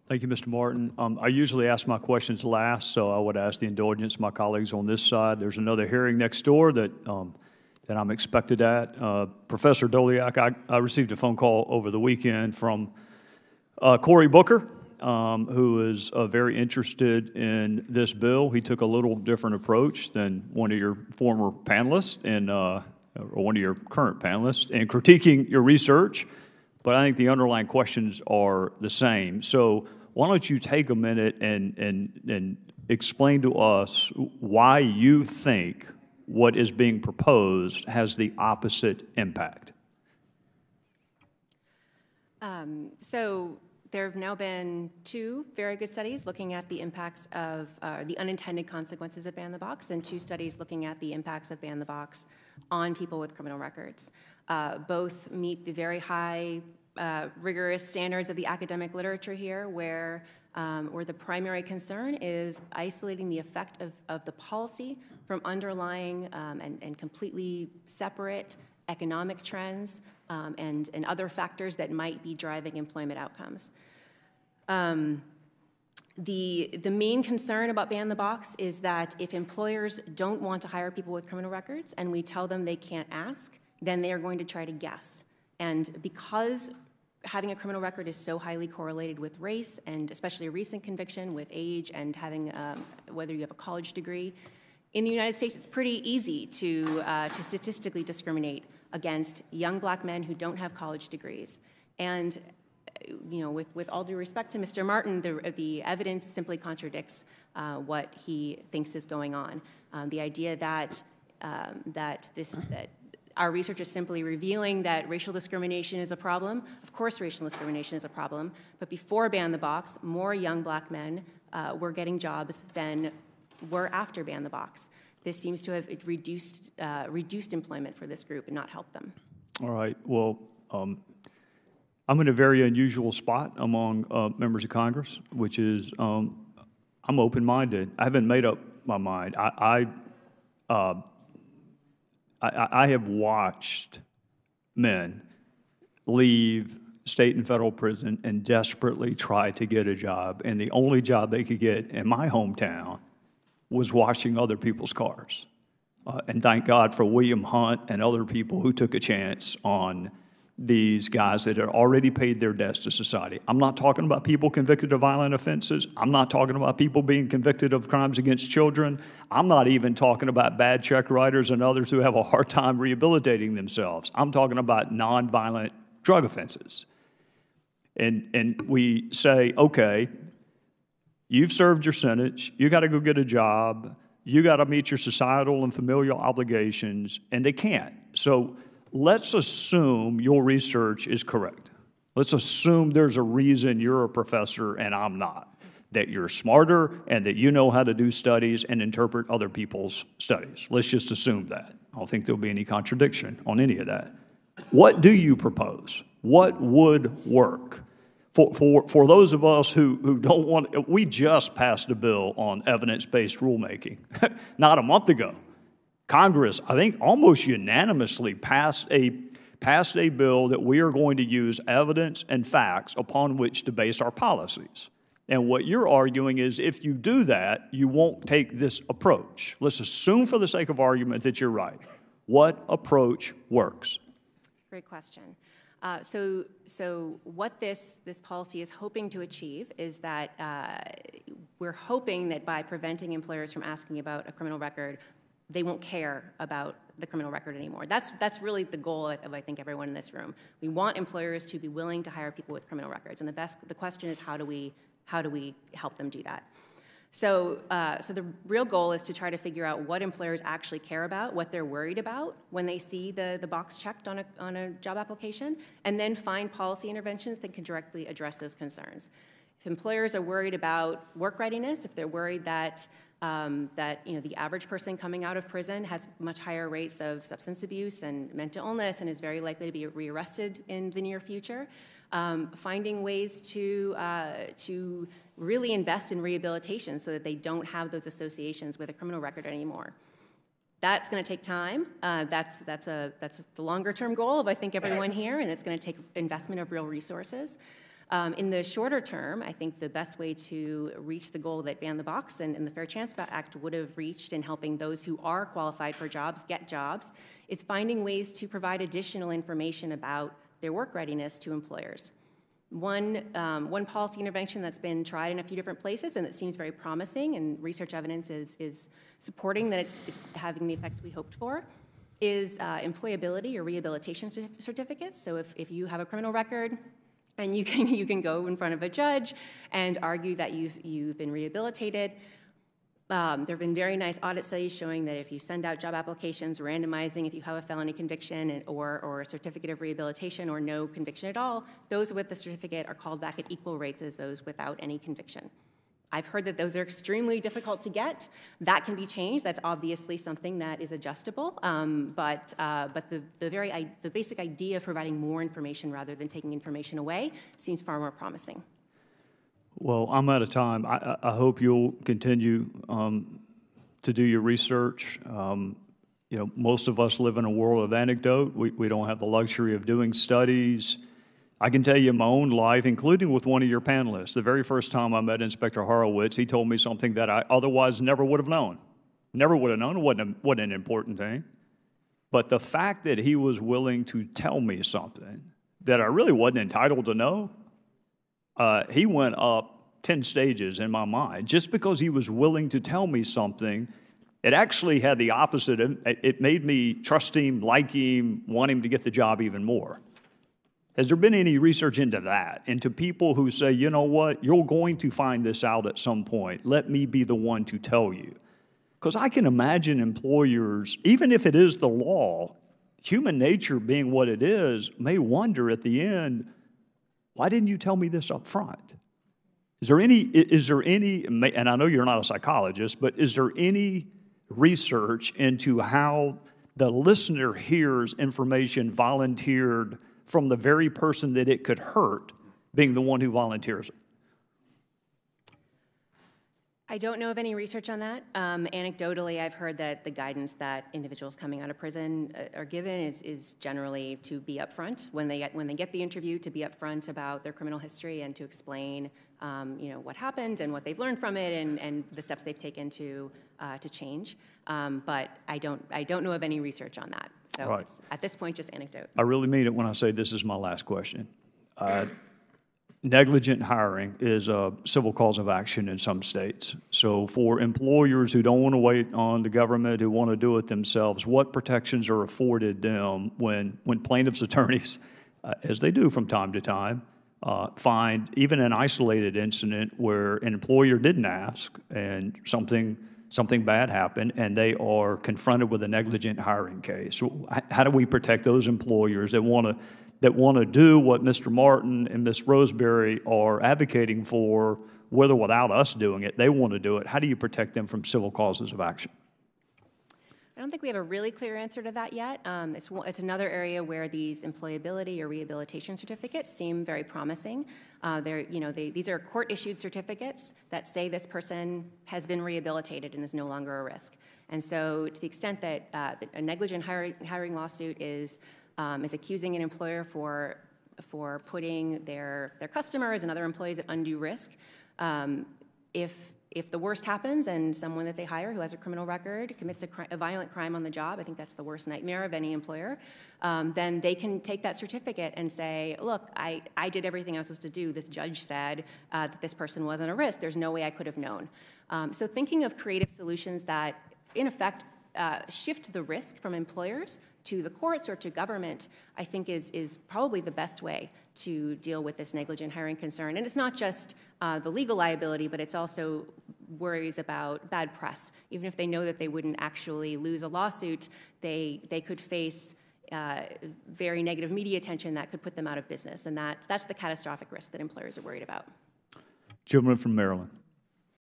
Thank you, Mr. Martin. I usually ask my questions last, so I would ask the indulgence of my colleagues on this side. There's another hearing next door that I'm expected at. Professor Doliak, I received a phone call over the weekend from Cory Booker, who is very interested in this bill. He took a little different approach than one of your former panelists or one of your current panelists in critiquing your research, but I think the underlying questions are the same. So why don't you take a minute and explain to us why you think what is being proposed has the opposite impact? So there have now been 2 very good studies looking at the impacts of the unintended consequences of ban the box, and 2 studies looking at the impacts of ban the box on people with criminal records. Both meet the very high, rigorous standards of the academic literature here, where the primary concern is isolating the effect of the policy from underlying and completely separate economic trends and other factors that might be driving employment outcomes. The main concern about ban the box is that if employers don't want to hire people with criminal records and we tell them they can't ask, then they are going to try to guess. And because having a criminal record is so highly correlated with race, and especially a recent conviction with age and having whether you have a college degree, in the United States it's pretty easy to statistically discriminate against young black men who don't have college degrees. And you know, with all due respect to Mr. Martin, the evidence simply contradicts what he thinks is going on. The idea that our research is simply revealing that racial discrimination is a problem. Of course racial discrimination is a problem, but before ban the box, more young black men were getting jobs than were after ban the box. This seems to have reduced employment for this group and not helped them. All right, well, I'm in a very unusual spot among members of Congress, which is I'm open-minded. I haven't made up my mind. I have watched men leave state and federal prison and desperately try to get a job, and the only job they could get in my hometown was washing other people's cars. And thank God for William Hunt and other people who took a chance on these guys that had already paid their debts to society. I'm not talking about people convicted of violent offenses. I'm not talking about people being convicted of crimes against children. I'm not even talking about bad check writers and others who have a hard time rehabilitating themselves. I'm talking about nonviolent drug offenses. And we say, okay, you've served your sentence, you got to go get a job, you got to meet your societal and familial obligations, and they can't. So let's assume your research is correct. Let's assume there's a reason you're a professor and I'm not, that you're smarter and that you know how to do studies and interpret other people's studies. Let's just assume that. I don't think there'll be any contradiction on any of that. What do you propose? What would work? For those of us who don't want, we just passed a bill on evidence-based rulemaking, not a month ago. Congress, I think, almost unanimously passed a bill that we are going to use evidence and facts upon which to base our policies. And what you're arguing is if you do that, you won't take this approach. Let's assume for the sake of argument that you're right. What approach works? Great question. So what this policy is hoping to achieve is that we're hoping that by preventing employers from asking about a criminal record, they won't care about the criminal record anymore. That's really the goal of, I think, everyone in this room. We want employers to be willing to hire people with criminal records, and the question is how do we help them do that? So the real goal is to try to figure out what employers actually care about, what they're worried about when they see the box checked on a job application, and then find policy interventions that can directly address those concerns. If employers are worried about work readiness, if they're worried that the average person coming out of prison has much higher rates of substance abuse and mental illness and is very likely to be rearrested in the near future, finding ways to really invest in rehabilitation so that they don't have those associations with a criminal record anymore. That's going to take time. That's the longer-term goal of, I think, everyone here, and it's going to take investment of real resources. In the shorter term, I think the best way to reach the goal that Ban the Box and the Fair Chance Act would have reached in helping those who are qualified for jobs get jobs is finding ways to provide additional information about their work readiness to employers. One policy intervention that's been tried in a few different places and that seems very promising, and research evidence is supporting that it's having the effects we hoped for, is employability or rehabilitation certificates. So if you have a criminal record, and you can go in front of a judge and argue that you've been rehabilitated. There have been very nice audit studies showing that if you send out job applications, randomizing if you have a felony conviction or a certificate of rehabilitation or no conviction at all, those with the certificate are called back at equal rates as those without any conviction. I've heard that those are extremely difficult to get. That can be changed. That's obviously something that is adjustable. But the basic idea of providing more information rather than taking information away seems far more promising. Well, I'm out of time. I hope you'll continue to do your research. Most of us live in a world of anecdote. We don't have the luxury of doing studies. I can tell you in my own life, including with one of your panelists, the very first time I met Inspector Horowitz, he told me something that I otherwise never would have known. Never would have known. It wasn't an important thing. But the fact that he was willing to tell me something that I really wasn't entitled to know, he went up 10 stages in my mind. Just because he was willing to tell me something, it actually had the opposite. It made me trust him, like him, want him to get the job even more. Has there been any research into that, into people who say, you know what, you're going to find this out at some point. Let me be the one to tell you. Because I can imagine employers, even if it is the law, human nature being what it is, may wonder at the end, why didn't you tell me this up front? Is there any, and I know you're not a psychologist, but is there any research into how the listener hears information volunteered from the very person that it could hurt, being the one who volunteers it? I don't know of any research on that. Anecdotally, I've heard that the guidance that individuals coming out of prison are given is generally to be upfront when they get the interview, to be upfront about their criminal history and to explain what happened and what they've learned from it and the steps they've taken to change. But I don't know of any research on that. So right. It's, at this point, just anecdote. I really mean it when I say this is my last question. Negligent hiring is a civil cause of action in some states. So for employers who don't want to wait on the government, who want to do it themselves, what protections are afforded them when plaintiffs' attorneys, as they do from time to time, find even an isolated incident where an employer didn't ask and something bad happened and they are confronted with a negligent hiring case? So how do we protect those employers that want to do what Mr. Martin and Ms. Roseberry are advocating for, whether without us doing it, they want to do it? How do you protect them from civil causes of action? I don't think we have a really clear answer to that yet. It's another area where these employability or rehabilitation certificates seem very promising. These are court-issued certificates that say this person has been rehabilitated and is no longer a risk. And so to the extent that a negligent hiring lawsuit is accusing an employer for putting their customers and other employees at undue risk, if the worst happens and someone that they hire who has a criminal record commits a violent crime on the job, I think that's the worst nightmare of any employer, then they can take that certificate and say, look, I did everything I was supposed to do. This judge said that this person wasn't a risk. There's no way I could have known. So thinking of creative solutions that, in effect, shift the risk from employers to the courts or to government, I think is probably the best way to deal with this negligent hiring concern. And it's not just the legal liability, but it's also worries about bad press. Even if they know that they wouldn't actually lose a lawsuit, they could face very negative media attention that could put them out of business. And that's the catastrophic risk that employers are worried about. Gentleman from Maryland.